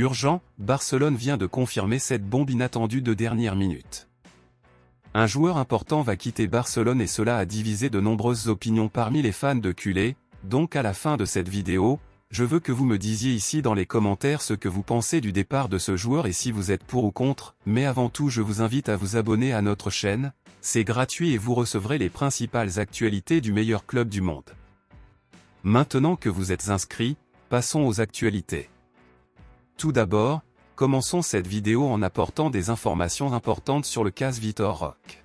Urgent, Barcelone vient de confirmer cette bombe inattendue de dernière minute. Un joueur important va quitter Barcelone et cela a divisé de nombreuses opinions parmi les fans de culé, donc à la fin de cette vidéo, je veux que vous me disiez ici dans les commentaires ce que vous pensez du départ de ce joueur et si vous êtes pour ou contre, mais avant tout je vous invite à vous abonner à notre chaîne, c'est gratuit et vous recevrez les principales actualités du meilleur club du monde. Maintenant que vous êtes inscrits, passons aux actualités. Tout d'abord, commençons cette vidéo en apportant des informations importantes sur le cas Vitor Roque.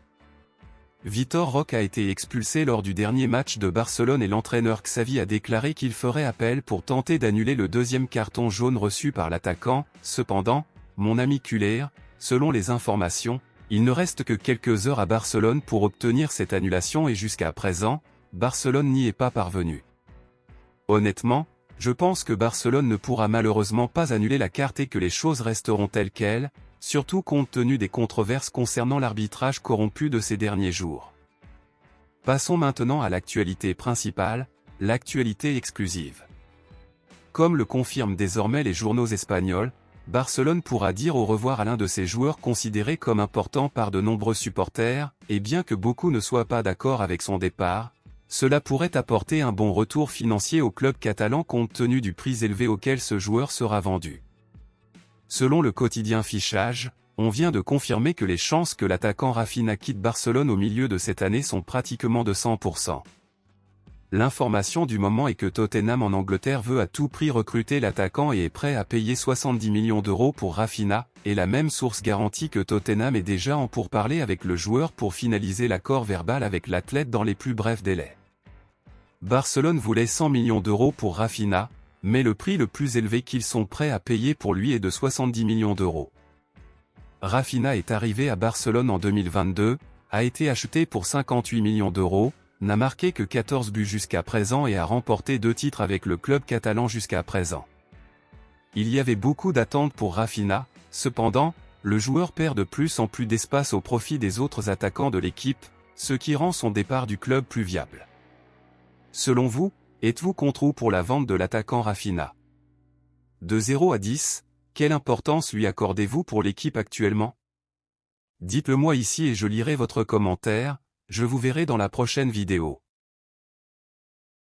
Vitor Roque a été expulsé lors du dernier match de Barcelone et l'entraîneur Xavi a déclaré qu'il ferait appel pour tenter d'annuler le deuxième carton jaune reçu par l'attaquant. Cependant, mon ami culé, selon les informations, il ne reste que quelques heures à Barcelone pour obtenir cette annulation et jusqu'à présent, Barcelone n'y est pas parvenu. Honnêtement, je pense que Barcelone ne pourra malheureusement pas annuler la carte et que les choses resteront telles quelles, surtout compte tenu des controverses concernant l'arbitrage corrompu de ces derniers jours. Passons maintenant à l'actualité principale, l'actualité exclusive. Comme le confirment désormais les journaux espagnols, Barcelone pourra dire au revoir à l'un de ses joueurs considérés comme importants par de nombreux supporters, et bien que beaucoup ne soient pas d'accord avec son départ, cela pourrait apporter un bon retour financier au club catalan compte tenu du prix élevé auquel ce joueur sera vendu. Selon le quotidien Fichage, on vient de confirmer que les chances que l'attaquant Rafinha quitte Barcelone au milieu de cette année sont pratiquement de 100%. L'information du moment est que Tottenham en Angleterre veut à tout prix recruter l'attaquant et est prêt à payer 70 millions d'euros pour Rafinha, et la même source garantit que Tottenham est déjà en pourparlers avec le joueur pour finaliser l'accord verbal avec l'athlète dans les plus brefs délais. Barcelone voulait 100 millions d'euros pour Rafinha, mais le prix le plus élevé qu'ils sont prêts à payer pour lui est de 70 millions d'euros. Rafinha est arrivé à Barcelone en 2022, a été acheté pour 58 millions d'euros, n'a marqué que 14 buts jusqu'à présent et a remporté 2 titres avec le club catalan jusqu'à présent. Il y avait beaucoup d'attentes pour Rafinha, cependant, le joueur perd de plus en plus d'espace au profit des autres attaquants de l'équipe, ce qui rend son départ du club plus viable. Selon vous, êtes-vous contre ou pour la vente de l'attaquant Rafinha? De 0 à 10, quelle importance lui accordez-vous pour l'équipe actuellement? Dites-le moi ici et je lirai votre commentaire, je vous verrai dans la prochaine vidéo.